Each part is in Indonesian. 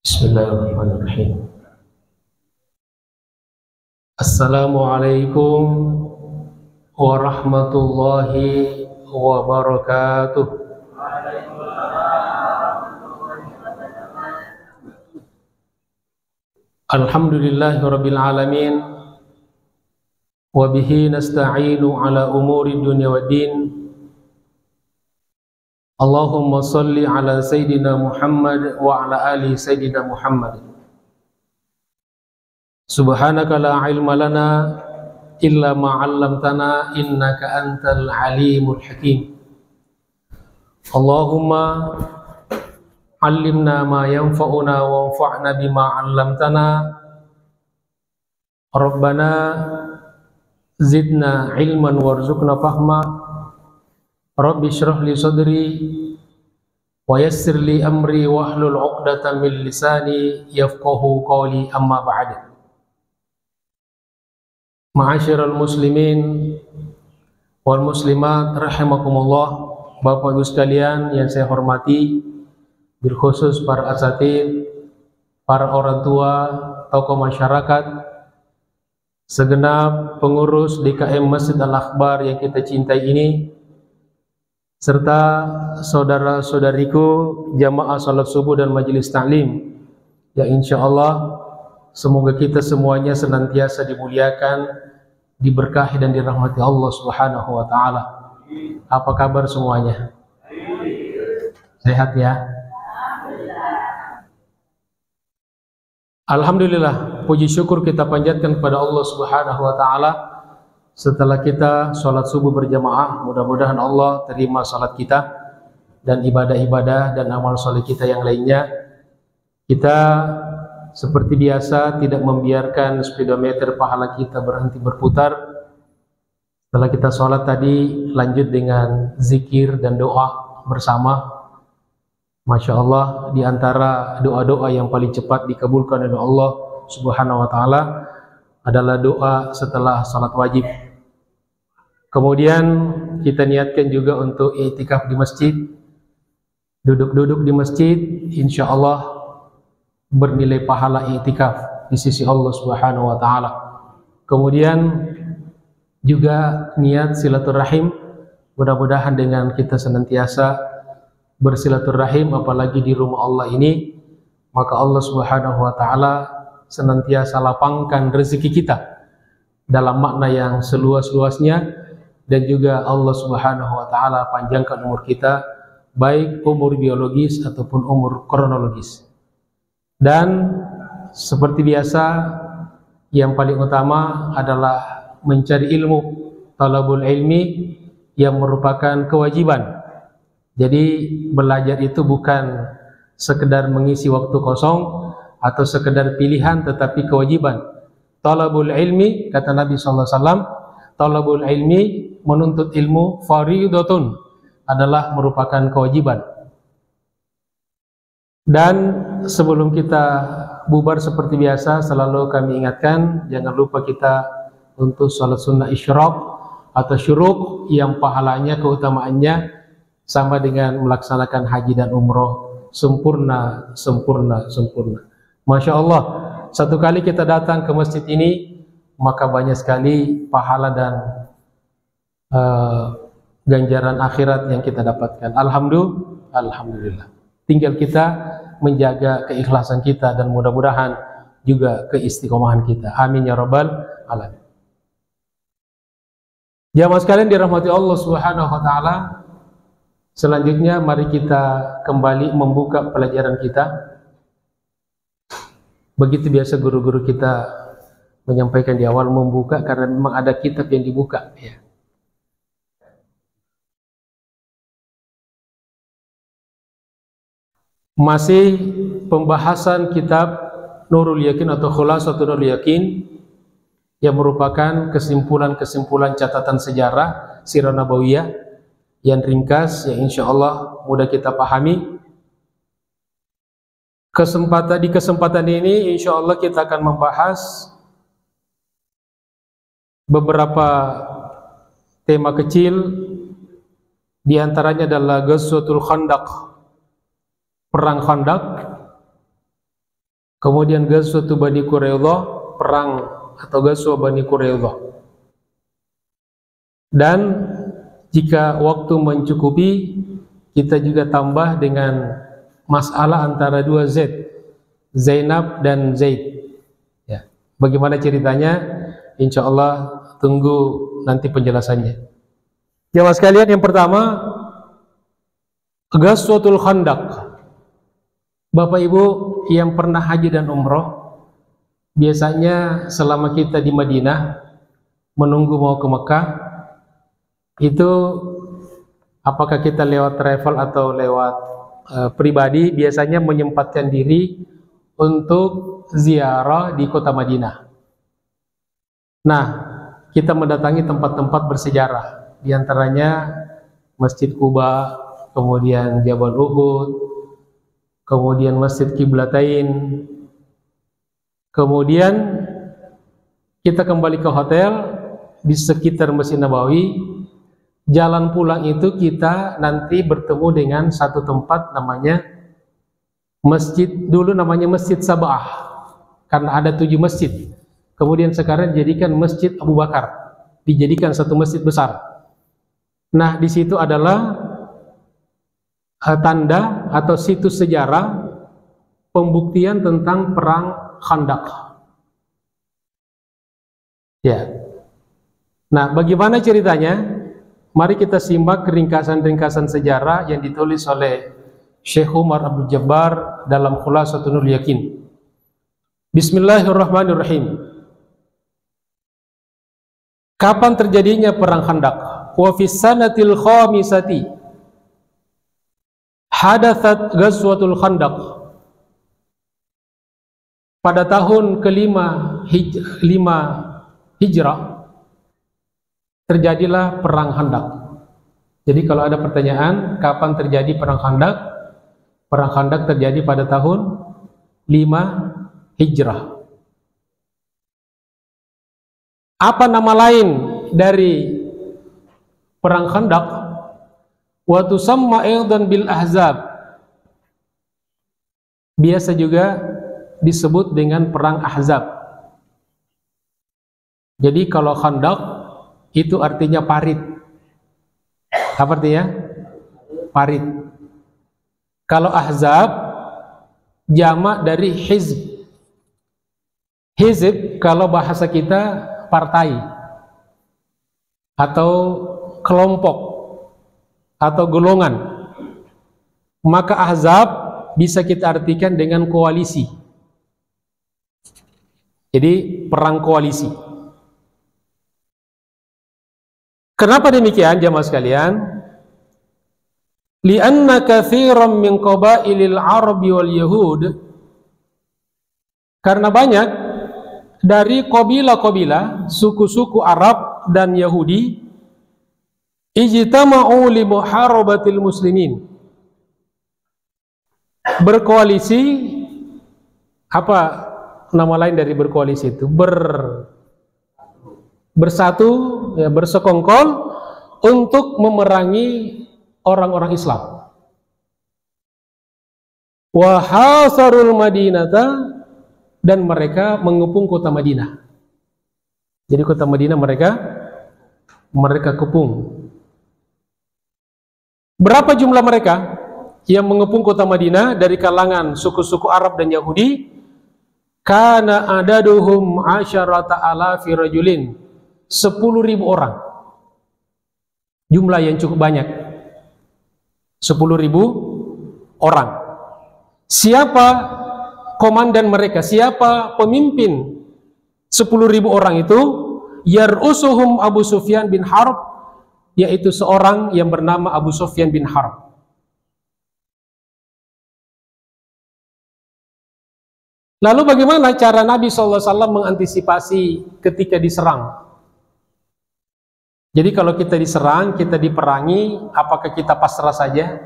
Bismillahirrahmanirrahim. Assalamualaikum warahmatullahi wabarakatuh. Alhamdulillahi rabbil alamin. Wa bihi nasta'inu ala umuri dunya waddin. Allahumma salli ala Sayyidina Muhammad wa ala ali Sayyidina Muhammad. Subhanaka la ilma lana illa ma 'allamtana innaka antal alimul hakim. Allahumma 'allimna ma yanfa'una wanfa'na bima 'allamtana. Rabbana zidna ilman warzuqna fahma. Rabbi shrah li sadri wa yassir li amri wahlul 'uqdatam min lisani yafqahu qawli, amma ba'd. Ma'asyiral muslimin wal muslimat rahimakumullah, Bapak Ibu sekalian yang saya hormati, berkhusus para asatidz, para orang tua, tokoh masyarakat, segenap pengurus DKM Masjid Al-Akbar yang kita cintai ini, serta saudara-saudariku jamaah salat subuh dan majelis ta'lim yang insyaallah semoga kita semuanya senantiasa dimuliakan, diberkahi dan dirahmati Allah Subhanahu wa taala. Apa kabar semuanya? Sehat ya? Alhamdulillah, puji syukur kita panjatkan kepada Allah Subhanahu wa taala. Setelah kita sholat subuh berjamaah, mudah-mudahan Allah terima sholat kita dan ibadah-ibadah dan amal soleh kita yang lainnya. Kita seperti biasa tidak membiarkan speedometer pahala kita berhenti berputar. Setelah kita sholat tadi, lanjut dengan zikir dan doa bersama. Masya Allah, di antara doa-doa yang paling cepat dikabulkan oleh Allah Subhanahu wa taala adalah doa setelah sholat wajib. Kemudian kita niatkan juga untuk i'tikaf di masjid. Duduk-duduk di masjid, insya Allah bernilai pahala i'tikaf di sisi Allah Subhanahu wa taala. Kemudian juga niat silaturahim, mudah-mudahan dengan kita senantiasa bersilaturahim apalagi di rumah Allah ini, maka Allah Subhanahu wa taala senantiasa lapangkan rezeki kita dalam makna yang seluas-luasnya, dan juga Allah Subhanahu wa taala panjangkan umur kita, baik umur biologis ataupun umur kronologis. Dan seperti biasa, yang paling utama adalah mencari ilmu, talabul ilmi, yang merupakan kewajiban. Jadi belajar itu bukan sekedar mengisi waktu kosong atau sekedar pilihan, tetapi kewajiban. Talabul ilmi, kata Nabi sallallahu alaihi wasallam, talabul ilmi, menuntut ilmu, fariidatun, adalah merupakan kewajiban. Dan sebelum kita bubar seperti biasa, selalu kami ingatkan, jangan lupa kita untuk salat sunnah isyraq atau syuruk, yang pahalanya, keutamaannya sama dengan melaksanakan haji dan umroh, sempurna, sempurna, sempurna. Masya Allah, satu kali kita datang ke masjid ini, maka banyak sekali pahala dan ganjaran akhirat yang kita dapatkan. Alhamdulillah. Tinggal kita menjaga keikhlasan kita dan mudah-mudahan juga keistiqomahan kita. Amin ya rabbal alamin. Jamaah sekalian dirahmati Allah Subhanahu wa taala. Selanjutnya mari kita kembali membuka pelajaran kita. Begitu biasa guru-guru kita menyampaikan di awal, membuka karena memang ada kitab yang dibuka ya. Masih pembahasan kitab Nurul Yakin atau Khulasatul Nurul Yakin, yang merupakan kesimpulan-kesimpulan catatan sejarah sirah nabawiyah yang ringkas, yang insya Allah mudah kita pahami. Di kesempatan ini insya Allah kita akan membahas beberapa tema kecil. Di antaranya adalah Ghazwatul Khandaq, perang Khandaq, kemudian Ghazwatu Bani Quraidah, perang atau Ghazwa Bani Quraidah. Dan jika waktu mencukupi, kita juga tambah dengan masalah antara dua Zaid, Zainab dan Zaid. Ya. Bagaimana ceritanya? Insya Allah tunggu nanti penjelasannya. Jamaah sekalian, yang pertama Ghazwatul Khandaq. Bapak Ibu yang pernah haji dan umroh, biasanya selama kita di Madinah menunggu mau ke Mekah, itu apakah kita lewat travel atau lewat pribadi, biasanya menyempatkan diri untuk ziarah di kota Madinah. Nah, kita mendatangi tempat-tempat bersejarah, di antaranya Masjid Quba, kemudian Jabal Uhud, kemudian Masjid Qiblatain. Kemudian kita kembali ke hotel di sekitar Masjid Nabawi. Jalan pulang itu kita nanti bertemu dengan satu tempat namanya masjid, dulu namanya Masjid Sabah, karena ada 7 masjid. Kemudian sekarang dijadikan Masjid Abu Bakar, dijadikan satu masjid besar. Nah, di situ adalah tanda atau situs sejarah pembuktian tentang perang Khandaq. Ya. Nah, bagaimana ceritanya? Mari kita simak ringkasan-ringkasan sejarah yang ditulis oleh Syekh Umar Abdul Jabbar dalam Khulasatul Yakin. Bismillahirrahmanirrahim. Kapan terjadinya perang Khandaq? Wa fis sanatil khamisati hadatsat Ghazwatul Khandaq. Pada tahun kelima Hijrah terjadilah perang Khandaq. Jadi kalau ada pertanyaan kapan terjadi perang Khandaq? Perang Khandaq terjadi pada tahun 5 Hijrah. Apa nama lain dari perang Khandaq? Wa tusamma aidan bil Ahzab. Biasa juga disebut dengan perang Ahzab. Jadi kalau Khandaq itu artinya parit. Apa artinya? Parit. Kalau Ahzab jamak dari hizb. Hizb kalau bahasa kita partai atau kelompok atau golongan. Maka Ahzab bisa kita artikan dengan koalisi. Jadi perang koalisi. Kenapa demikian jamaah sekalian? Li'anna katsiran min qabailil Arabi wal Yahud, karena banyak dari kabilah-kabilah suku-suku Arab dan Yahudi ijtama'u li muharabatil muslimin, berkoalisi. Apa nama lain dari berkoalisi itu? Bersatu, ya, bersekongkol untuk memerangi orang-orang Islam. Wa hasarul Madinata, dan mereka mengepung kota Madinah. Jadi kota Madinah mereka kepung. Berapa jumlah mereka yang mengepung kota Madinah dari kalangan suku-suku Arab dan Yahudi? Kana adaduhum 10,000 rajulin, 10.000 orang. Jumlah yang cukup banyak, 10.000 orang. Siapa komandan mereka? Siapa pemimpin 10.000 orang itu? Yar'usuhum Abu Sufyan bin Harb, yaitu seorang yang bernama Abu Sufyan bin Harb. Lalu bagaimana cara Nabi SAW mengantisipasi ketika diserang? Jadi kalau kita diserang, kita diperangi, apakah kita pasrah saja?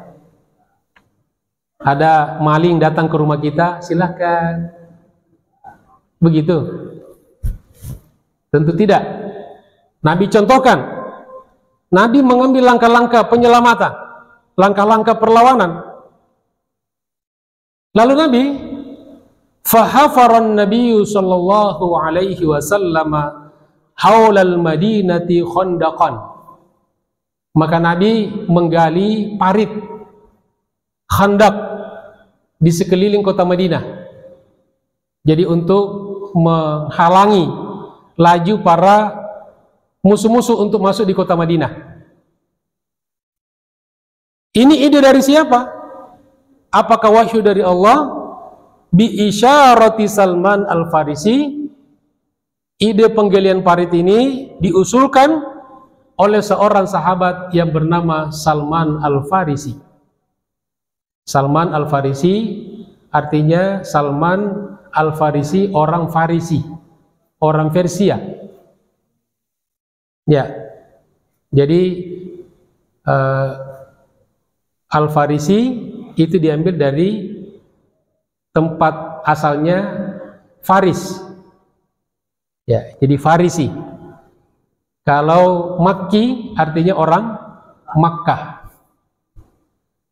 Ada maling datang ke rumah kita, silahkan. Begitu? Tentu tidak. Nabi contohkan. Nabi mengambil langkah-langkah penyelamatan, langkah-langkah perlawanan. Lalu Nabi Fahafaran Nabiyyu sallallahu alaihi wasallam haulal Madinati khandaqan. Maka Nabi menggali parit khandak di sekeliling kota Madinah. Jadi untuk menghalangi laju para musuh-musuh untuk masuk di kota Madinah. Ini ide dari siapa? Apakah wahyu dari Allah? Bi isyarati Salman Al-Farisi. Ide penggalian parit ini diusulkan oleh seorang sahabat yang bernama Salman Al-Farisi. Salman Al-Farisi artinya Salman Al-Farisi, orang Farisi, orang Persia. Ya, jadi Al-Farisi itu diambil dari tempat asalnya Faris. Ya, jadi Farisi. Kalau Makki artinya orang Makkah.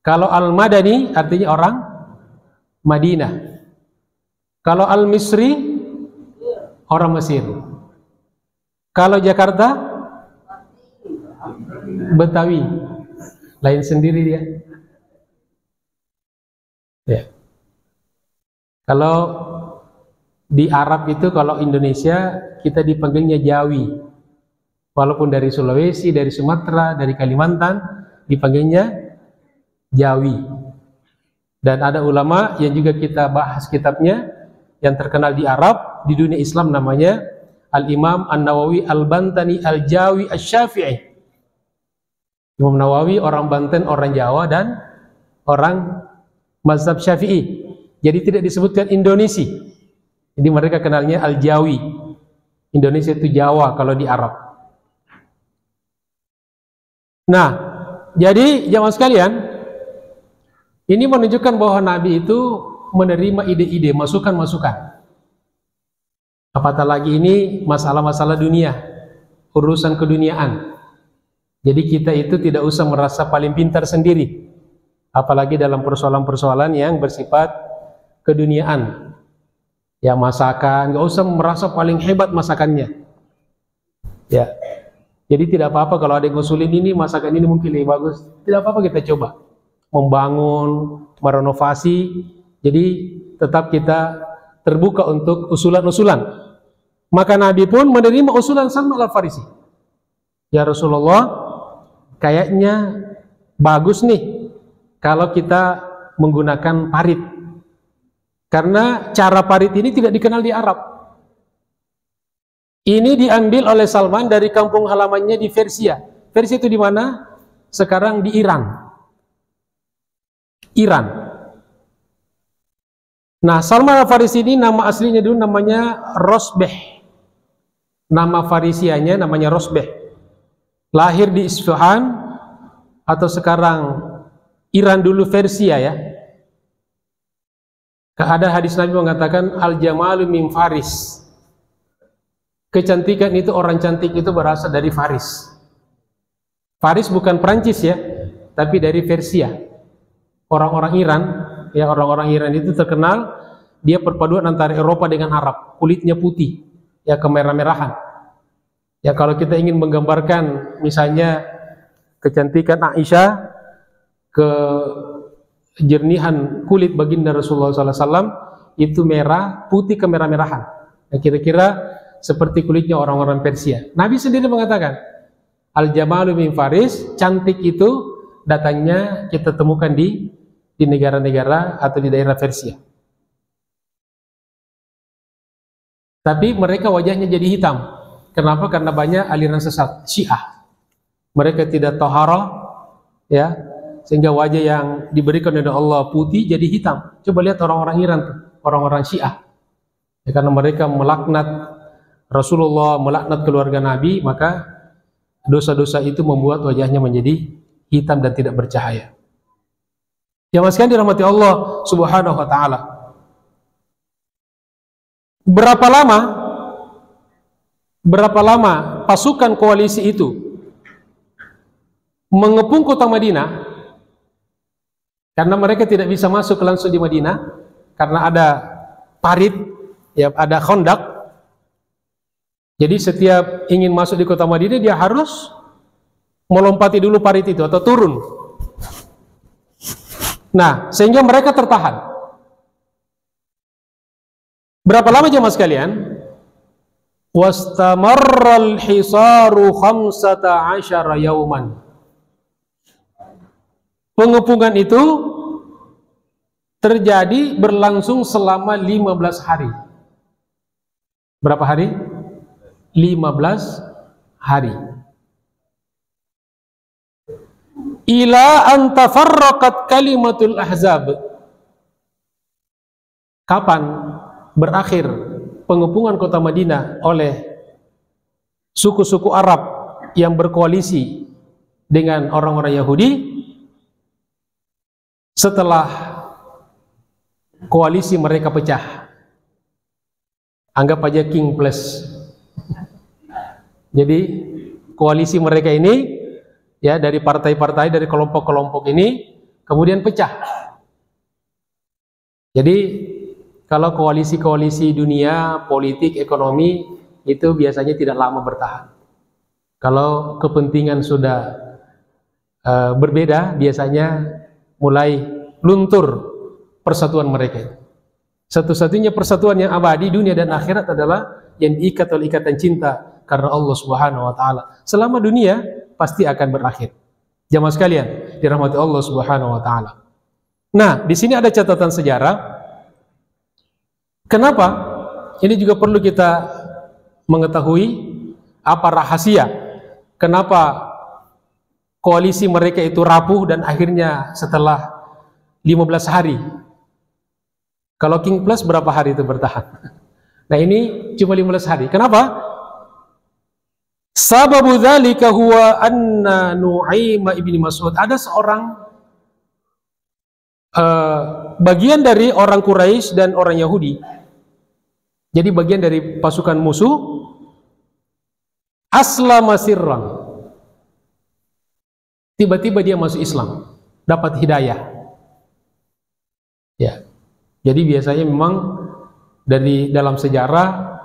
Kalau Al-Madani artinya orang Madinah. Kalau Al-Misri orang Mesir. Kalau Jakarta Betawi. Lain sendiri dia. Ya. Kalau di Arab itu, kalau Indonesia kita dipanggilnya Jawi. Walaupun dari Sulawesi, dari Sumatera, dari Kalimantan dipanggilnya Jawi. Dan ada ulama yang juga kita bahas kitabnya yang terkenal di Arab, di dunia Islam, namanya Al-Imam An-Nawawi Al-Bantani Al-Jawi Asy-Syafi'i. Imam Nawawi orang Banten, orang Jawa, dan orang mazhab Syafi'i. Jadi tidak disebutkan Indonesia. Jadi mereka kenalnya Al-Jawi. Indonesia itu Jawa kalau di Arab. Nah, jadi jamaah sekalian, ini menunjukkan bahwa Nabi itu menerima ide-ide, masukan-masukan. Apatah lagi ini masalah-masalah dunia, urusan keduniaan. Jadi kita itu tidak usah merasa paling pintar sendiri, apalagi dalam persoalan-persoalan yang bersifat keduniaan. Ya, masakan, nggak usah merasa paling hebat masakannya. Ya, jadi tidak apa-apa kalau ada yang ngusulin ini, masakan ini mungkin lebih bagus. Tidak apa-apa kita coba membangun, merenovasi. Jadi tetap kita terbuka untuk usulan-usulan. Maka Nabi pun menerima usulan Salman Al-Farisi. Ya Rasulullah, kayaknya bagus nih kalau kita menggunakan parit. Karena cara parit ini tidak dikenal di Arab. Ini diambil oleh Salman dari kampung halamannya di Persia. Persia itu di mana? Sekarang di Iran. Iran. Nah, Salman Al-Farisi ini nama aslinya dulu namanya Rosbeh. Nama Farisianya namanya Rosbeh. Lahir di Isfahan atau sekarang Iran dulu, Persia ya. Ada hadis Nabi mengatakan al-jamalu min Faris. Kecantikan itu, orang cantik itu berasal dari Faris. Faris bukan Prancis ya, tapi dari Persia. Orang-orang Iran, ya orang-orang Iran itu terkenal dia perpaduan antara Eropa dengan Arab. Kulitnya putih, ya kemerah-merahan. Ya kalau kita ingin menggambarkan misalnya kecantikan Aisyah, kejernihan kulit baginda Rasulullah SAW itu merah, putih kemerah-merahan. Ya, kira-kira seperti kulitnya orang-orang Persia. Nabi sendiri mengatakan, al-jamalu min Faris, cantik itu datangnya kita temukan di negara-negara atau di daerah Persia. Tapi mereka wajahnya jadi hitam. Kenapa? Karena banyak aliran sesat Syiah. Mereka tidak taharah, ya, sehingga wajah yang diberikan oleh Allah putih jadi hitam. Coba lihat orang-orang Iran, orang-orang Syiah. Ya, karena mereka melaknat Rasulullah, melaknat keluarga Nabi, maka dosa-dosa itu membuat wajahnya menjadi hitam dan tidak bercahaya. Yang sekalian dirahmati Allah Subhanahu wa taala. Berapa lama pasukan koalisi itu mengepung kota Madinah? Karena mereka tidak bisa masuk langsung di Madinah karena ada parit, ya ada Khandaq. Jadi setiap ingin masuk di kota Madinah dia harus melompati dulu parit itu atau turun. Nah, sehingga mereka tertahan. Berapa lama jemaah sekalian? Wastamarral hisaru 15 yauman. Pengepungan itu terjadi berlangsung selama 15 hari. Berapa hari? 15 hari. Ila an tafarraqat kalimatul ahzab. Kapan berakhir pengepungan kota Madinah oleh suku-suku Arab yang berkoalisi dengan orang-orang Yahudi? Setelah koalisi mereka pecah. Anggap aja King Plus. Jadi koalisi mereka ini, ya, dari partai-partai, dari kelompok-kelompok ini kemudian pecah. Jadi kalau koalisi-koalisi dunia, politik, ekonomi itu biasanya tidak lama bertahan. Kalau kepentingan sudah berbeda, biasanya mulai luntur persatuan mereka. Satu-satunya persatuan yang abadi dunia dan akhirat adalah yang diikat oleh ikatan cinta karena Allah Subhanahu wa taala. Selama dunia pasti akan berakhir. Jamaah sekalian, dirahmati Allah Subhanahu wa taala. Nah, di sini ada catatan sejarah. Kenapa? Ini juga perlu kita mengetahui apa rahasia. Kenapa koalisi mereka itu rapuh dan akhirnya setelah 15 hari. Kalau King Plus berapa hari itu bertahan? Nah, ini cuma 15 hari. Kenapa? Sababu dzalika huwa anna Nu'aim ibn Mas'ud, ada seorang bagian dari orang Quraisy dan orang Yahudi. Jadi bagian dari pasukan musuh, aslama sirran. Tiba-tiba dia masuk Islam, dapat hidayah. Ya. Jadi biasanya memang dari dalam sejarah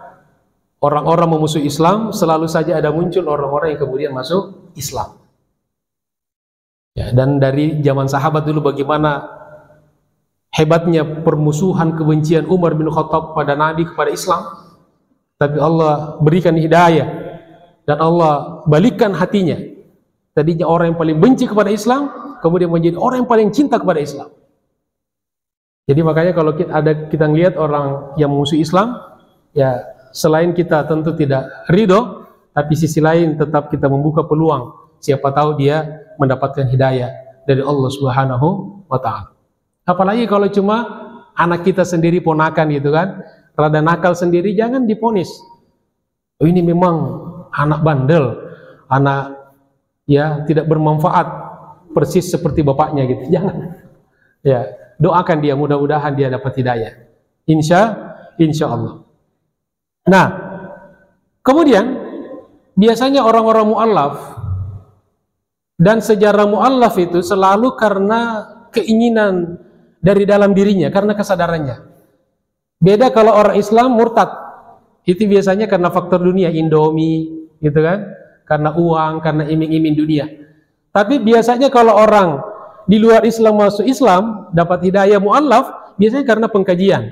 orang-orang memusuhi Islam selalu saja ada muncul orang-orang yang kemudian masuk Islam. Ya, dan dari zaman sahabat dulu bagaimana hebatnya permusuhan kebencian Umar bin Khattab pada Nabi kepada Islam, tapi Allah berikan hidayah dan Allah balikkan hatinya. Tadinya orang yang paling benci kepada Islam kemudian menjadi orang yang paling cinta kepada Islam. Jadi makanya kalau kita ngelihat orang yang memusuhi Islam, ya selain kita tentu tidak ridho, tapi sisi lain tetap kita membuka peluang. Siapa tahu dia mendapatkan hidayah dari Allah Subhanahu wa taala. Apalagi kalau cuma anak kita sendiri, ponakan gitu kan, rada nakal sendiri, jangan diponis. Oh, ini memang anak bandel, anak ya tidak bermanfaat, persis seperti bapaknya gitu. Jangan. Ya, doakan dia, mudah-mudahan dia dapat hidayah. Insya Allah. Nah, kemudian biasanya orang-orang mu'allaf dan sejarah mu'allaf itu selalu karena keinginan dari dalam dirinya, karena kesadarannya. Beda kalau orang Islam murtad, itu biasanya karena faktor dunia, Indomie, gitu kan, karena uang, karena iming-iming dunia. Tapi biasanya kalau orang di luar Islam masuk Islam, dapat hidayah mu'allaf, biasanya karena pengkajian,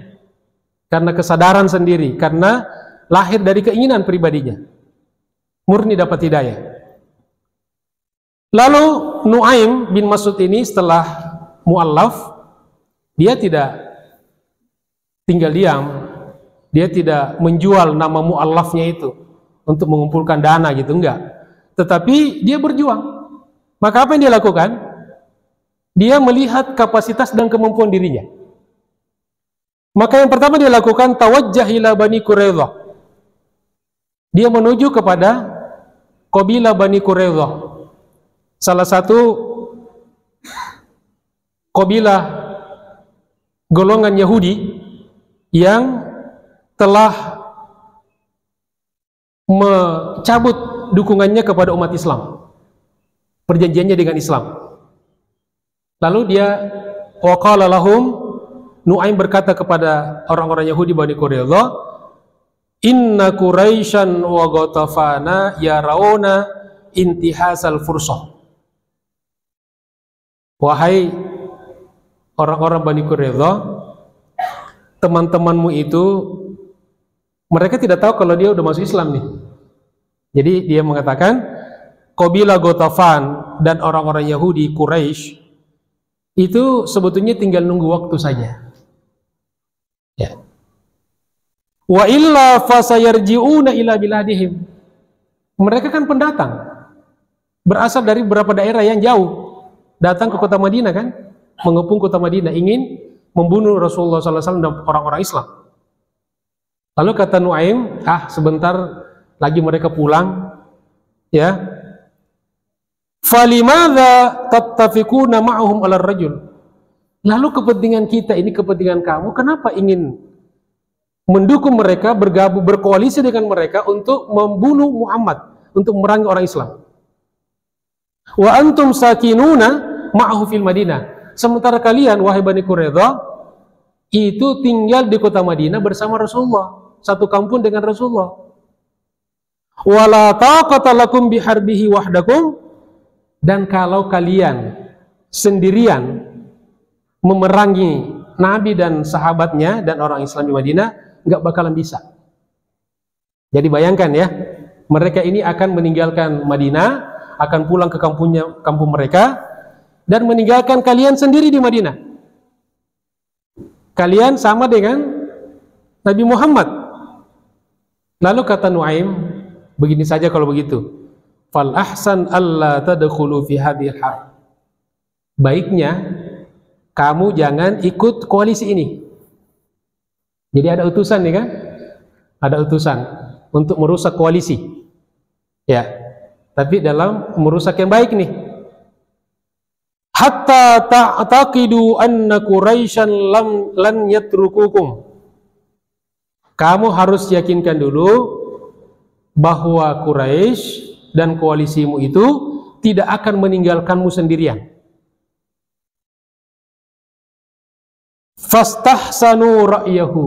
karena kesadaran sendiri, karena lahir dari keinginan pribadinya, murni dapat hidayah. Lalu Nu'aim bin Mas'ud ini setelah mu'allaf, dia tidak tinggal diam, dia tidak menjual nama mu'allafnya itu untuk mengumpulkan dana gitu, enggak. Tetapi dia berjuang. Maka apa yang dia lakukan? Dia melihat kapasitas dan kemampuan dirinya. Maka yang pertama dia lakukan, tawajjah ila Bani Quraidah. Dia menuju kepada kabilah Bani Quraidah, salah satu kabilah golongan Yahudi yang telah mencabut dukungannya kepada umat Islam, perjanjiannya dengan Islam. Lalu dia waqala lahum Nu'aim berkata kepada orang-orang Yahudi Bani Quraidah, "Inna Quraisyan wa Ghatafana yarawna intihasal fursah." Wahai orang-orang Bani Quraidah, teman-temanmu itu mereka tidak tahu kalau dia udah masuk Islam nih. Jadi dia mengatakan kabilah Ghatafan dan orang-orang Yahudi Quraisy itu sebetulnya tinggal nunggu waktu saja. Ya. Wa illa fasayarji'una ila biladihim. Mereka kan pendatang, berasal dari beberapa daerah yang jauh, datang ke kota Madinah kan, mengepung kota Madinah, ingin membunuh Rasulullah SAW dan orang-orang Islam. Lalu kata Nu'aim, sebentar lagi mereka pulang, ya. Falimadza tattafiquna ma'ahum 'ala rajul. Lalu kepentingan kita ini, kepentingan kamu, kenapa ingin mendukung mereka, bergabung, berkoalisi dengan mereka untuk membunuh Muhammad, untuk memerangi orang Islam? Wa antum sakinuna ma'ahu fil Madinah. Sementara kalian, wahai Bani Quraidah, itu tinggal di kota Madinah bersama Rasulullah, satu kampung dengan Rasulullah. Wala taqata lakum biharbihi wahdakum. Dan kalau kalian sendirian memerangi Nabi dan sahabatnya dan orang Islam di Madinah, nggak bakalan bisa. Jadi bayangkan ya, mereka ini akan meninggalkan Madinah, akan pulang ke kampung mereka, dan meninggalkan kalian sendiri di Madinah. Kalian sama dengan Nabi Muhammad. Lalu kata Nu'aim, begini saja kalau begitu, fal ahsan alla tadkhulu fi hadhil harb. Baiknya kamu jangan ikut koalisi ini. Jadi ada utusan nih kan? Ada utusan untuk merusak koalisi. Ya. Tapi dalam merusak yang baik nih. Hatta ta'taqidu anna Quraisyan lan yatrukukum. Kamu harus yakinkan dulu bahwa Quraisy dan koalisimu itu tidak akan meninggalkanmu sendirian. Fastahsanu ra'yahu.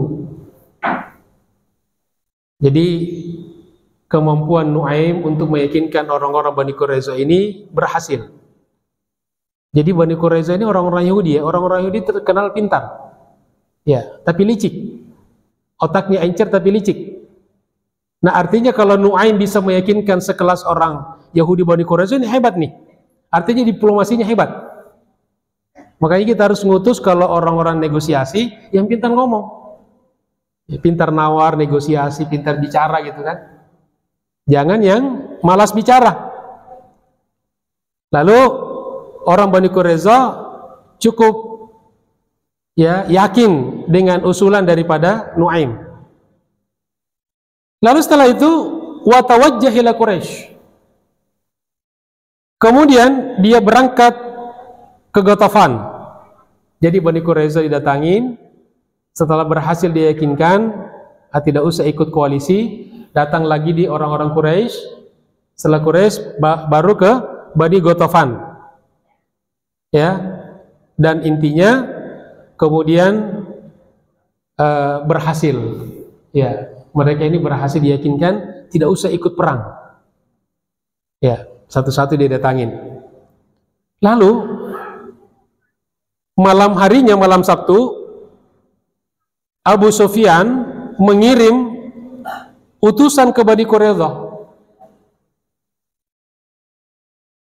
Jadi kemampuan Nu'aim untuk meyakinkan orang-orang Bani Quraidah ini berhasil. Jadi Bani Quraidah ini orang-orang Yahudi ya, orang-orang Yahudi terkenal pintar. Ya, tapi licik. Otaknya encer tapi licik. Nah, artinya kalau Nu'aim bisa meyakinkan sekelas orang Yahudi Bani Quraidah ini hebat nih. Artinya diplomasinya hebat. Makanya kita harus ngutus kalau orang-orang negosiasi yang pintar ngomong. Ya, pintar nawar, negosiasi, pintar bicara gitu kan. Jangan yang malas bicara. Lalu orang Bani Quraidah cukup ya yakin dengan usulan daripada Nu'aim. Lalu setelah itu watawajjah ila Quraisy. Kemudian dia berangkat ke Ghatafan. Jadi Bani Quraidah didatangin, setelah berhasil diyakinkan tidak usah ikut koalisi, datang lagi di orang-orang Quraisy. Setelah Quraisy baru ke Bani Ghatafan. Ya. Dan intinya kemudian berhasil. Ya. Mereka ini berhasil diyakinkan tidak usah ikut perang. Ya, satu-satu dia datangin. Lalu malam harinya, malam Sabtu, Abu Sufyan mengirim utusan ke Bani Quraidah.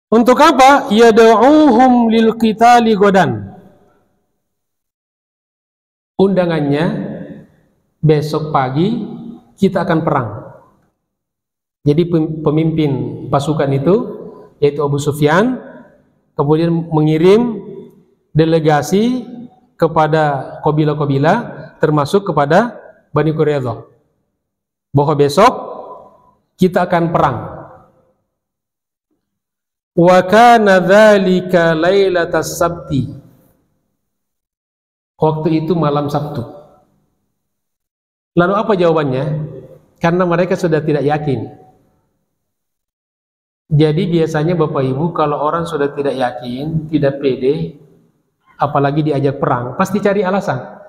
Untuk apa? Yad'uhum lil qitali godan. Undangannya besok pagi kita akan perang. Jadi pemimpin pasukan itu yaitu Abu Sufyan kemudian mengirim delegasi kepada kabilah-kabilah termasuk kepada Bani Quraidah bahwa besok kita akan perang. Wa kana dzalika lailatas sabti. Waktu itu malam Sabtu. Lalu apa jawabannya? Karena mereka sudah tidak yakin. Jadi biasanya Bapak Ibu kalau orang sudah tidak yakin, tidak pede, apalagi diajak perang, pasti cari alasan.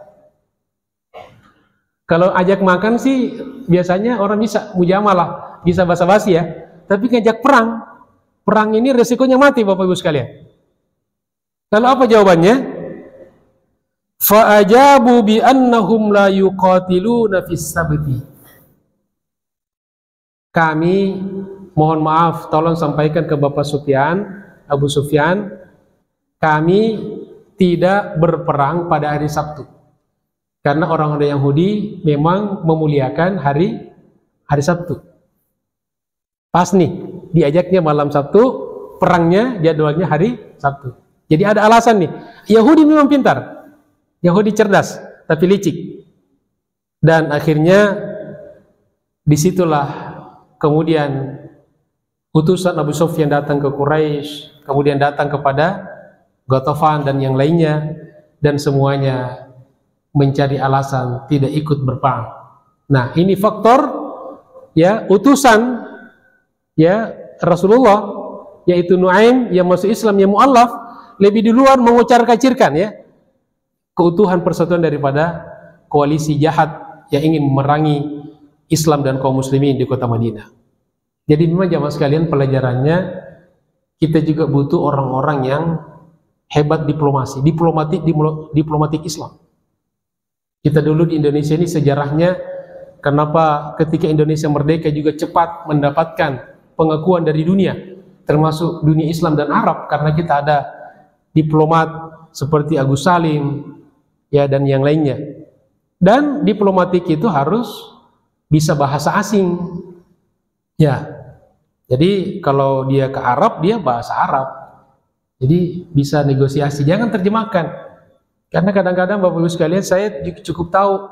Kalau ajak makan sih biasanya orang bisa mujamalah, bisa basa-basi ya. Tapi ngajak perang, perang ini resikonya mati Bapak Ibu sekalian. Lalu apa jawabannya? Fa'ajabu bi annahum la yuqatiluna fis sabti. Kami mohon maaf, tolong sampaikan ke Bapak Sufyan, Abu Sufyan, kami tidak berperang pada hari Sabtu. Karena orang-orang Yahudi memang memuliakan hari Sabtu. Pas nih, diajaknya malam Sabtu, perangnya jadwalnya hari Sabtu. Jadi ada alasan nih. Yahudi memang pintar, Yahudi cerdas, tapi licik. Dan akhirnya disitulah kemudian utusan Abu Sufyan datang ke Quraisy, kemudian datang kepada Ghatafan dan yang lainnya, dan semuanya mencari alasan tidak ikut berperang. Nah, ini faktor ya utusan ya Rasulullah, yaitu Nuaim yang masuk Islam yang mu'allaf, lebih duluan mengucar-kacirkan ya keutuhan persatuan daripada koalisi jahat yang ingin memerangi Islam dan kaum muslimin di kota Madinah. Jadi memang jamaah sekalian, pelajarannya kita juga butuh orang-orang yang hebat diplomasi, diplomatik Islam. Kita dulu di Indonesia ini sejarahnya, kenapa ketika Indonesia merdeka juga cepat mendapatkan pengakuan dari dunia, termasuk dunia Islam dan Arab, karena kita ada diplomat seperti Agus Salim ya dan yang lainnya. Dan diplomatik itu harus bisa bahasa asing ya. Jadi kalau dia ke Arab, dia bahasa Arab, jadi bisa negosiasi, jangan terjemahkan. Karena kadang-kadang Bapak Ibu sekalian, saya cukup tahu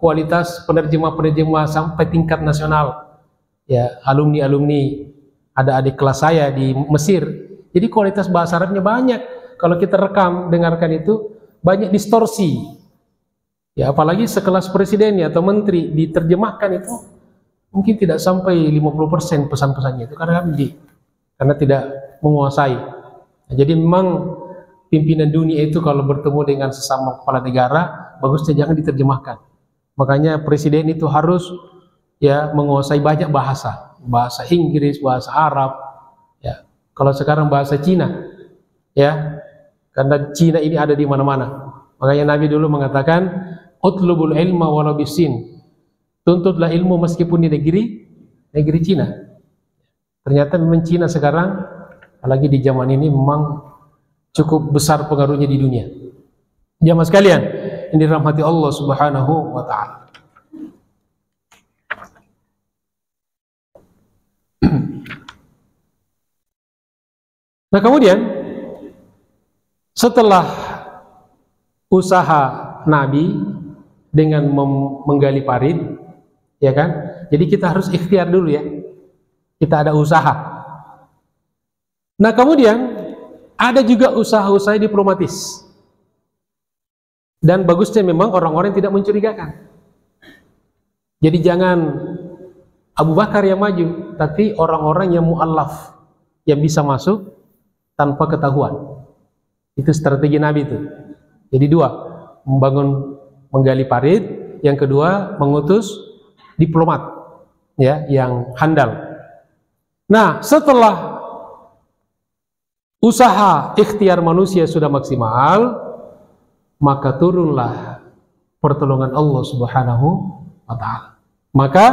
kualitas penerjemah-penerjemah sampai tingkat nasional ya, alumni-alumni, ada adik kelas saya di Mesir, jadi kualitas bahasa Arabnya banyak. Kalau kita rekam, dengarkan itu banyak distorsi ya, apalagi sekelas presiden atau menteri diterjemahkan itu mungkin tidak sampai 50% pesan-pesannya itu karena tidak menguasai. Nah, jadi memang pimpinan dunia itu kalau bertemu dengan sesama kepala negara, bagusnya jangan diterjemahkan. Makanya presiden itu harus ya menguasai banyak bahasa, bahasa Inggris, bahasa Arab ya. Kalau sekarang bahasa Cina ya, karena Cina ini ada di mana-mana. Makanya Nabi dulu mengatakan utlubul ilma walau bisin, tuntutlah ilmu meskipun di negeri Cina. Ternyata memang Cina sekarang, apalagi di zaman ini, memang cukup besar pengaruhnya di dunia. Jamaah sekalian, ini dirahmati Allah Subhanahu wa taala. Nah, kemudian setelah usaha Nabi dengan menggali parit, ya kan? Jadi kita harus ikhtiar dulu ya. Kita ada usaha. Nah, kemudian ada juga usaha-usaha diplomatis. Dan bagusnya memang orang-orang yang tidak mencurigakan. Jadi jangan Abu Bakar yang maju, tapi orang-orang yang mu'allaf, yang bisa masuk tanpa ketahuan. Itu strategi Nabi itu. Jadi dua, menggali parit, yang kedua mengutus diplomat ya yang handal. Nah, setelah usaha ikhtiar manusia sudah maksimal, maka turunlah pertolongan Allah Subhanahu wa taala. Maka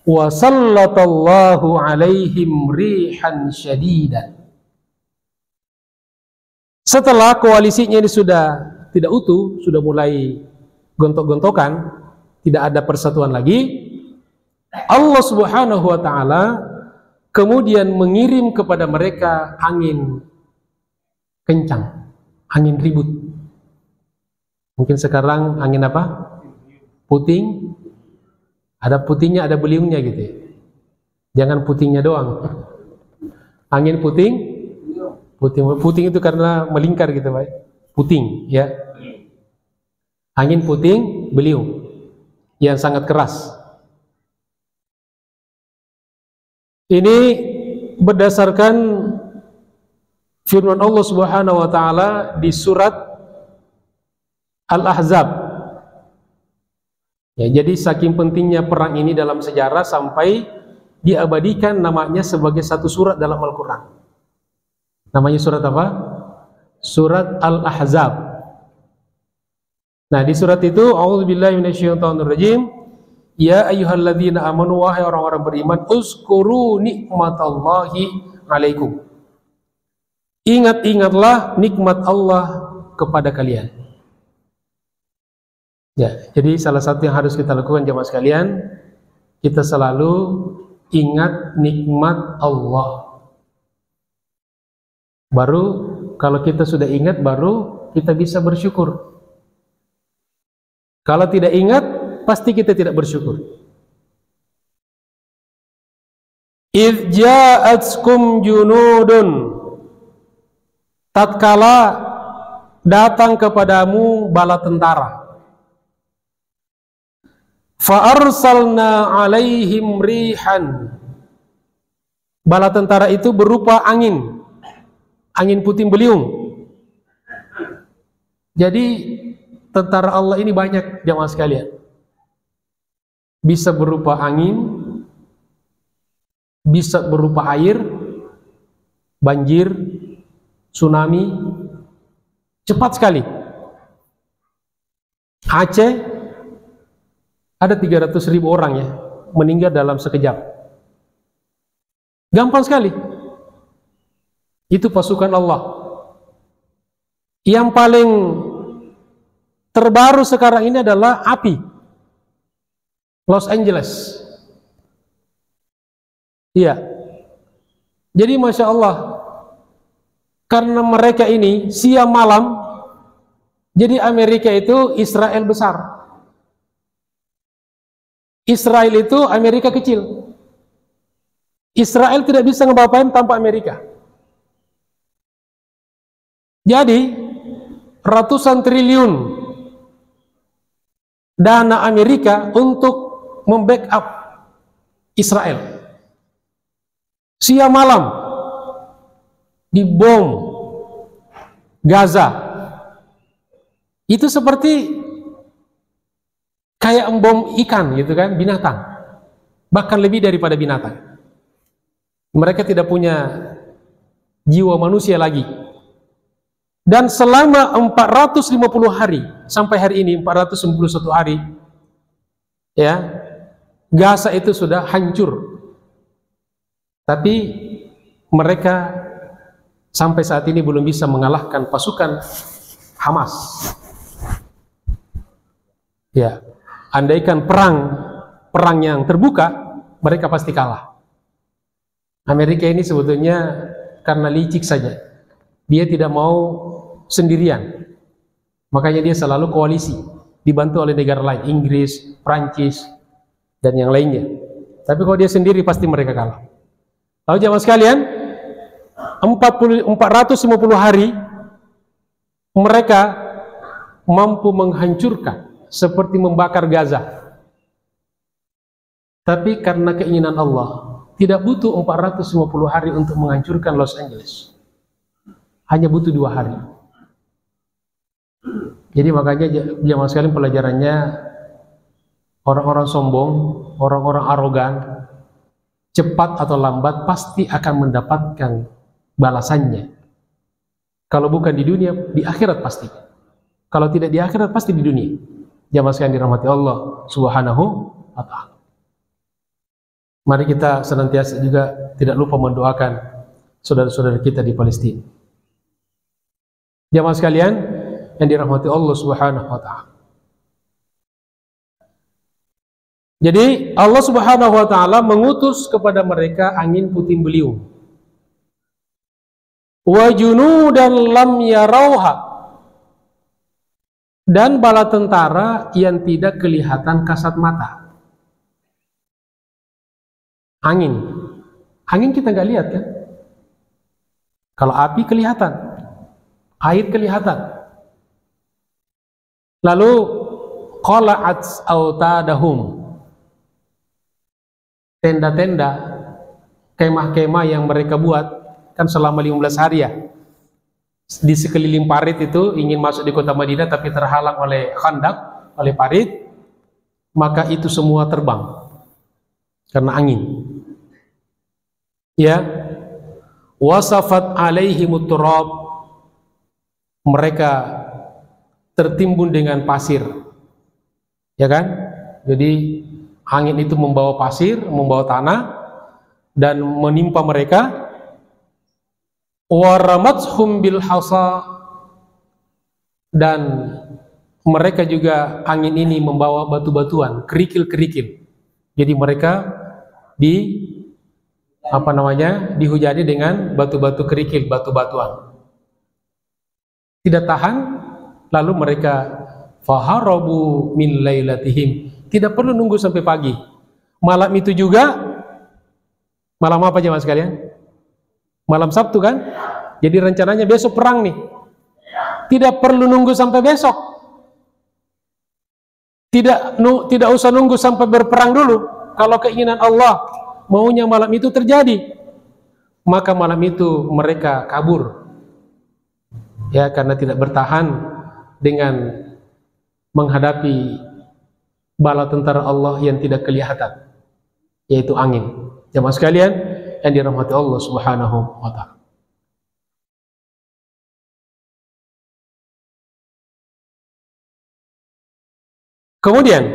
wasallatallahu alaihim rihan syadidan. Setelah koalisinya ini sudah tidak utuh, sudah mulai gontok-gontokan, tidak ada persatuan lagi, Allah Subhanahu wa taala kemudian mengirim kepada mereka angin kencang, angin ribut. Mungkin sekarang angin apa? Puting. Ada putingnya, ada beliungnya gitu ya. Jangan putingnya doang. Angin puting, puting itu karena melingkar gitu, Pak. Puting, ya. Angin puting beliung yang sangat keras. Ini berdasarkan firman Allah Subhanahu wa taala di surat Al-Ahzab. Ya, jadi saking pentingnya perang ini dalam sejarah sampai diabadikan namanya sebagai satu surat dalam Al-Quran. Namanya surat apa? Surat Al-Ahzab. Nah, di surat itu, a'udzubillahi minasyaitonirrajim, ya ayyuhalladzina amanu, wahai orang-orang beriman, uzkuru nikmatallahi alaikum. Ingat-ingatlah nikmat Allah kepada kalian. Ya, jadi salah satu yang harus kita lakukan jemaah sekalian, kita selalu ingat nikmat Allah. Baru kalau kita sudah ingat, baru kita bisa bersyukur. Kalau tidak ingat, pasti kita tidak bersyukur. Idh ja'atskum junudun, tatkala datang kepadamu bala tentara. Fa'arsalna alaihim rihan, bala tentara itu berupa angin, angin puting beliung. Jadi tentara Allah ini banyak jamaah sekalian, bisa berupa angin, bisa berupa air, banjir, tsunami, cepat sekali. Aceh ada 300.000 orang ya meninggal dalam sekejap. Gampang sekali. Itu pasukan Allah. Yang paling terbaru sekarang ini adalah api. Los Angeles. Iya. Jadi Masya Allah, karena mereka ini siang malam, jadi Amerika itu Israel besar. Israel itu Amerika kecil. Israel tidak bisa ngebapain tanpa Amerika. Jadi ratusan triliun dana Amerika untuk membackup Israel. Siang malam dibom Gaza. Itu seperti kayak bom ikan gitu kan, binatang. Bahkan lebih daripada binatang. Mereka tidak punya jiwa manusia lagi. Dan selama 450 hari sampai hari ini 491 hari ya, Gaza itu sudah hancur. Tapi mereka sampai saat ini belum bisa mengalahkan pasukan Hamas. Ya, andaikan perang yang terbuka, mereka pasti kalah. Amerika ini sebetulnya karena licik saja. Dia tidak mau sendirian. Makanya dia selalu koalisi, dibantu oleh negara lain, Inggris, Prancis, dan yang lainnya. Tapi kalau dia sendiri pasti mereka kalah. Lalu jamaah sekalian, 450 hari mereka mampu menghancurkan seperti membakar Gaza. Tapi karena keinginan Allah, tidak butuh 450 hari untuk menghancurkan Los Angeles. Hanya butuh 2 hari. Jadi makanya jamaah sekalian, pelajarannya, orang-orang sombong, orang-orang arogan, cepat atau lambat pasti akan mendapatkan balasannya. Kalau bukan di dunia, di akhirat pasti. Kalau tidak di akhirat, pasti di dunia. Jamaah sekalian dirahmati Allah Subhanahu wa ta'ala. Mari kita senantiasa juga tidak lupa mendoakan saudara-saudara kita di Palestina. Jamaah sekalian yang dirahmati Allah Subhanahu wa ta'ala. Jadi Allah Subhanahu wa ta'ala mengutus kepada mereka angin puting beliung. Wa junudan lam yarauha, dan bala tentara yang tidak kelihatan kasat mata. Angin kita nggak lihat kan? Kalau api kelihatan, air kelihatan. Lalu qala'at autadahum, tenda-tenda, kemah-kemah yang mereka buat kan selama 15 hari ya, di sekeliling parit itu ingin masuk di kota Madinah tapi terhalang oleh khandak, oleh parit. maka itu semua terbang karena angin. Ya, wasafat alaihimut turab, mereka tertimbun dengan pasir, ya kan? Jadi angin itu membawa pasir, membawa tanah dan menimpa mereka. Waramathum bil hasa, dan mereka juga angin ini membawa batu-batuan, kerikil-kerikil. Jadi mereka dihujani dengan batu-batu kerikil, batu-batuan. Tidak tahan, lalu mereka faharabu min lailatihim. Tidak perlu nunggu sampai pagi. Malam itu juga, malam apa jemaah sekalian? Malam Sabtu kan? Jadi rencananya besok perang nih. Tidak perlu nunggu sampai besok. Tidak usah nunggu sampai berperang dulu. Kalau keinginan Allah maunya malam itu terjadi, maka malam itu mereka kabur. Ya, karena tidak bertahan dengan menghadapi bala tentara Allah yang tidak kelihatan, yaitu angin. Jemaah sekalian yang dirahmati Allah Subhanahu wa ta'ala. Kemudian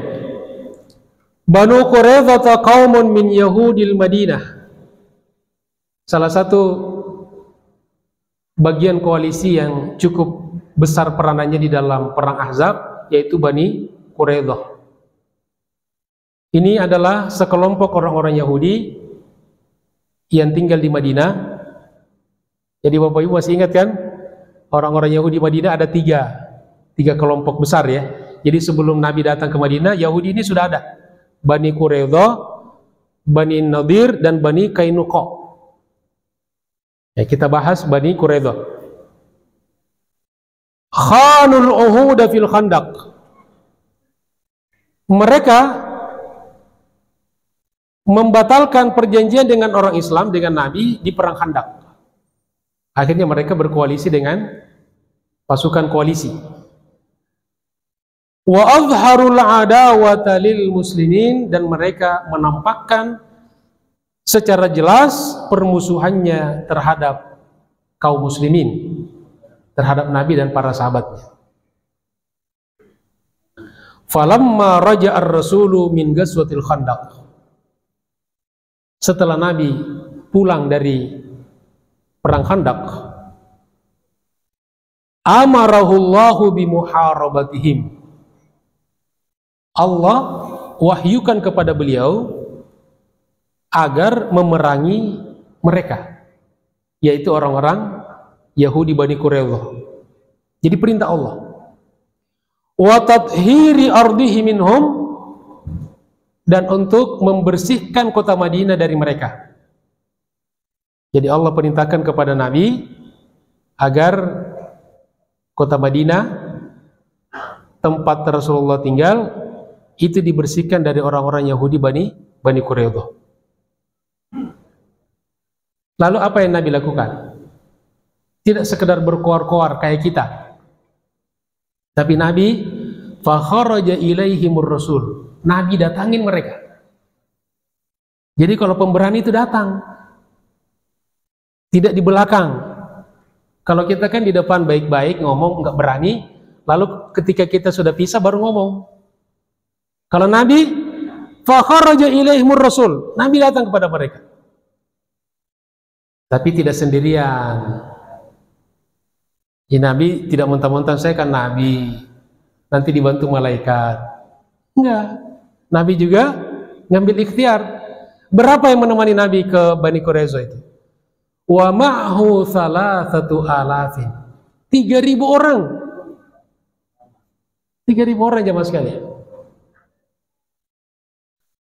Banu Quraidah qaumun min Yahudil Madinah. Salah satu bagian koalisi yang cukup besar peranannya di dalam perang Ahzab, yaitu Bani Quraidah. Ini adalah sekelompok orang-orang Yahudi yang tinggal di Madinah. Jadi Bapak Ibu masih ingat kan? Orang-orang Yahudi Madinah ada tiga kelompok besar ya. Jadi sebelum Nabi datang ke Madinah, Yahudi ini sudah ada. Bani Quraidah, Bani Nadir, dan Bani Qainuqa. Ya, kita bahas Bani Quraidah. Khanul uhuda fil khandaq. Mereka membatalkan perjanjian dengan orang Islam, dengan Nabi di perang Khandaq. Akhirnya mereka berkoalisi dengan pasukan koalisi. Wa azharul adawata lil muslimin, dan mereka menampakkan secara jelas permusuhannya terhadap kaum muslimin, terhadap Nabi dan para sahabatnya. Falamma raja'a ar-rasulu min ghazwatil Khandaq, setelah Nabi pulang dari perang Khandaq, amarahullahu bimuharabatihim, Allah wahyukan kepada beliau agar memerangi mereka, yaitu orang-orang Yahudi Bani Quraidah. Jadi perintah Allah. Wa tathhiri ardihi minhum, dan untuk membersihkan kota Madinah dari mereka. Jadi Allah perintahkan kepada Nabi agar kota Madinah, tempat Rasulullah tinggal, itu dibersihkan dari orang-orang Yahudi Bani Quraidah. Lalu apa yang Nabi lakukan? Tidak sekedar berkoar-koar kayak kita, tapi Nabi fakharaja ilaihimur rasul, Nabi datangin mereka. Jadi kalau pemberani itu datang, tidak di belakang. Kalau kita kan di depan baik-baik ngomong, nggak berani, lalu ketika kita sudah pisah baru ngomong. Kalau Nabi fakharaja ilaihimur rasul, Nabi datang kepada mereka. Tapi tidak sendirian. Ya, Nabi tidak mentang-mentang saya kan Nabi, nanti dibantu malaikat. Enggak. Nabi juga ngambil ikhtiar. Berapa yang menemani Nabi ke Bani Quraidah itu? Wa ma'hu 3,000. 3.000 orang. 3.000 orang jemaah sekalian.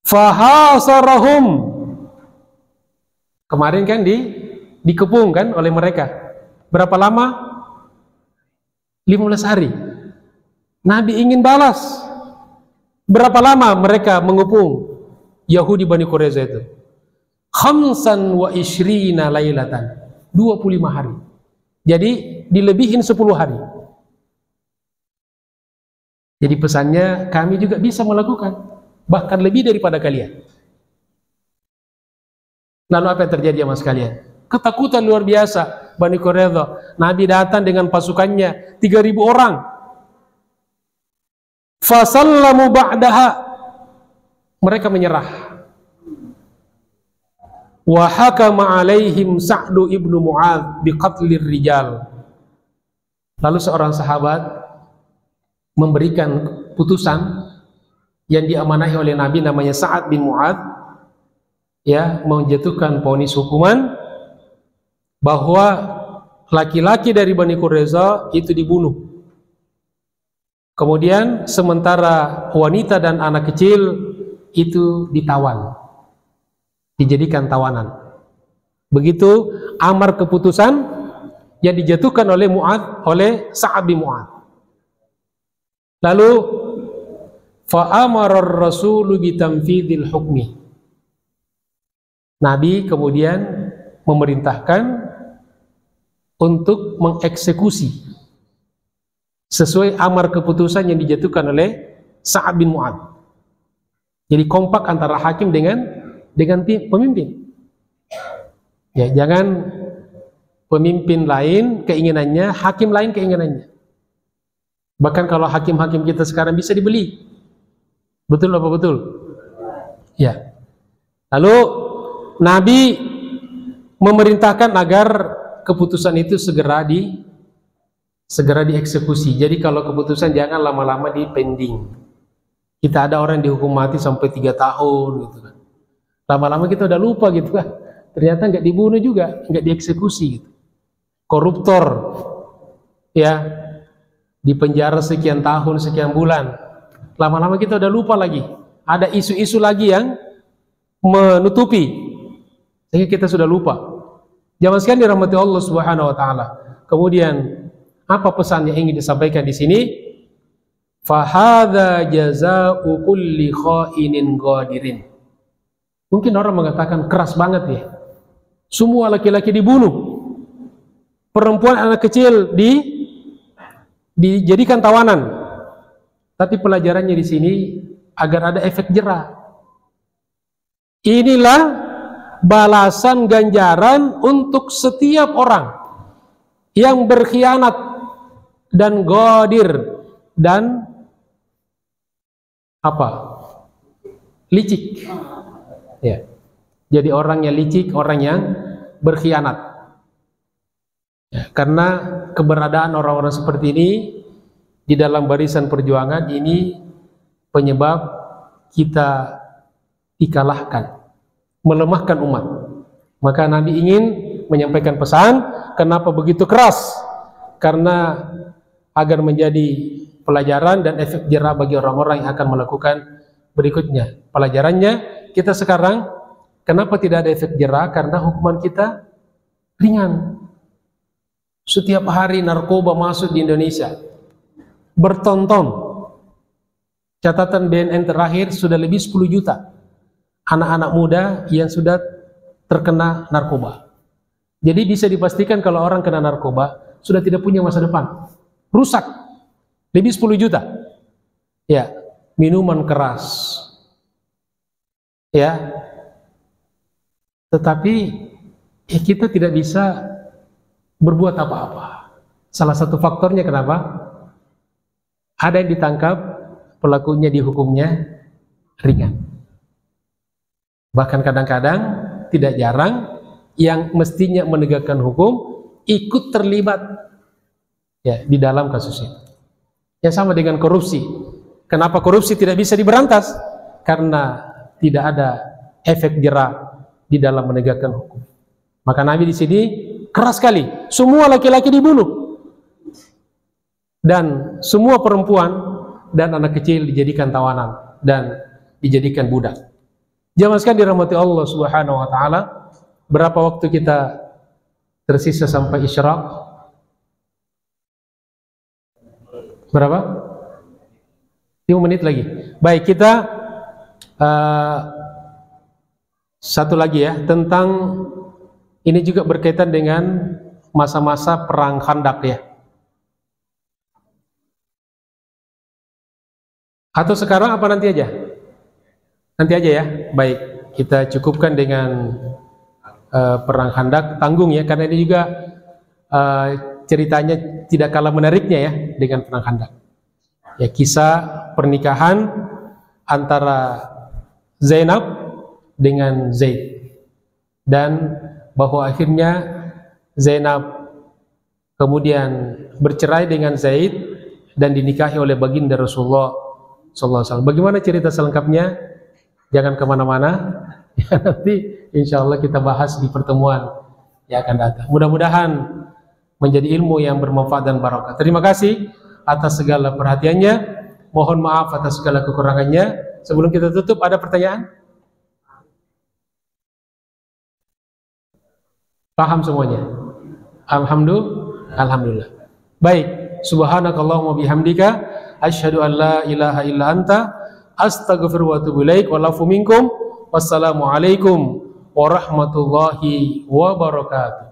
Fahasarahum. Kemarin kan dikepung kan oleh mereka. Berapa lama? 15 hari. Nabi ingin balas. Berapa lama mereka mengepung Yahudi Bani Quraidah itu? 25 lailatan. 25 hari. Jadi dilebihin 10 hari. Jadi pesannya kami juga bisa melakukan. bahkan lebih daripada kalian. Lalu apa yang terjadi sama sekalian? Ketakutan luar biasa Bani Quraidah. Nabi datang dengan pasukannya 3.000 orang. Fasallamu ba'daha, mereka menyerah. Wa hakama alaihim Sa'du ibnu Mu'adz biqatlir rijal. Lalu seorang sahabat memberikan putusan yang diamanahi oleh Nabi, namanya Sa'ad bin Mu'adz, ya, menjatuhkan vonis hukuman bahwa laki-laki dari Bani Quraidah itu dibunuh. Kemudian sementara wanita dan anak kecil itu ditawan, dijadikan tawanan. Begitu amar keputusan yang dijatuhkan oleh Sa'ad bin Mu'adz. Lalu fa'amara ar-rasulu bitamfidil hukmi. Nabi kemudian memerintahkan untuk mengeksekusi sesuai amar keputusan yang dijatuhkan oleh Sa'ad bin Mu'adz. Jadi kompak antara hakim dengan pemimpin. Ya, jangan pemimpin lain keinginannya, hakim lain keinginannya. Bahkan kalau hakim-hakim kita sekarang bisa dibeli. Betul apa betul? Ya. Lalu Nabi memerintahkan agar keputusan itu segera dieksekusi. Jadi kalau keputusan jangan lama-lama dipending. Kita ada orang dihukum mati sampai 3 tahun gitu kan. Lama-lama kita udah lupa gitu kan. Ternyata nggak dibunuh juga, nggak dieksekusi gitu. Koruptor, ya, dipenjara sekian tahun, sekian bulan. Lama-lama kita udah lupa lagi. Ada isu-isu lagi yang menutupi, sehingga kita sudah lupa. Jangan sekali dirahmati Allah Subhanahu wa taala. Kemudian apa pesan yang ingin disampaikan di sini? Fahadza jazaa'u kulli kha'inin ghadirin. Mungkin orang mengatakan keras banget ya. Semua laki-laki dibunuh. Perempuan, anak kecil dijadikan tawanan. Tapi pelajarannya di sini agar ada efek jera. Inilah balasan ganjaran untuk setiap orang yang berkhianat dan ghadir dan licik. Ya. Jadi orang yang licik, orang yang berkhianat. Ya, karena keberadaan orang-orang seperti ini di dalam barisan perjuangan ini penyebab kita dikalahkan, melemahkan umat. Maka Nabi ingin menyampaikan pesan, kenapa begitu keras? Karena agar menjadi pelajaran dan efek jera bagi orang-orang yang akan melakukan berikutnya. Pelajarannya, kita sekarang kenapa tidak ada efek jera? Karena hukuman kita ringan. Setiap hari narkoba masuk di Indonesia bertonton. Catatan BNN terakhir sudah lebih 10 juta anak-anak muda yang sudah terkena narkoba. Jadi bisa dipastikan kalau orang kena narkoba sudah tidak punya masa depan, rusak. Lebih 10 juta. Ya, minuman keras. Ya. Tetapi kita tidak bisa berbuat apa-apa. Salah satu faktornya kenapa? Ada yang ditangkap, pelakunya dihukumnya ringan. Bahkan kadang-kadang, tidak jarang, yang mestinya menegakkan hukum ikut terlibat ya di dalam kasus ini. Yang sama dengan korupsi. Kenapa korupsi tidak bisa diberantas? Karena tidak ada efek jera di dalam menegakkan hukum. Maka Nabi di sini keras sekali. Semua laki-laki dibunuh dan semua perempuan dan anak kecil dijadikan tawanan dan dijadikan budak. Jangan dirahmati Allah Subhanahu wa taala. Berapa waktu kita tersisa sampai isyraq? Berapa? 5 menit lagi. Baik, kita satu lagi ya, tentang ini juga berkaitan dengan masa-masa perang Khandaq ya. Atau sekarang apa nanti aja? Nanti aja ya. Baik, kita cukupkan dengan perang Khandaq, tanggung ya, karena ini juga ceritanya tidak kalah menariknya ya dengan perang Khandaq. Ya, kisah pernikahan antara Zainab dengan Zaid, dan bahwa akhirnya Zainab kemudian bercerai dengan Zaid dan dinikahi oleh baginda Rasulullah SAW. Bagaimana cerita selengkapnya? Jangan kemana-mana. Ya, nanti insya Allah kita bahas di pertemuan yang akan datang. Mudah-mudahan menjadi ilmu yang bermanfaat dan barokah. Terima kasih atas segala perhatiannya. Mohon maaf atas segala kekurangannya. Sebelum kita tutup, ada pertanyaan? Paham semuanya? Alhamdulillah. Baik. Subhanakallahumma bihamdika asyhadu an la ilaha illa anta astaghfiruka wa atubu ilaik. Walafu minkum. Wassalamualaikum warahmatullahi wabarakatuh.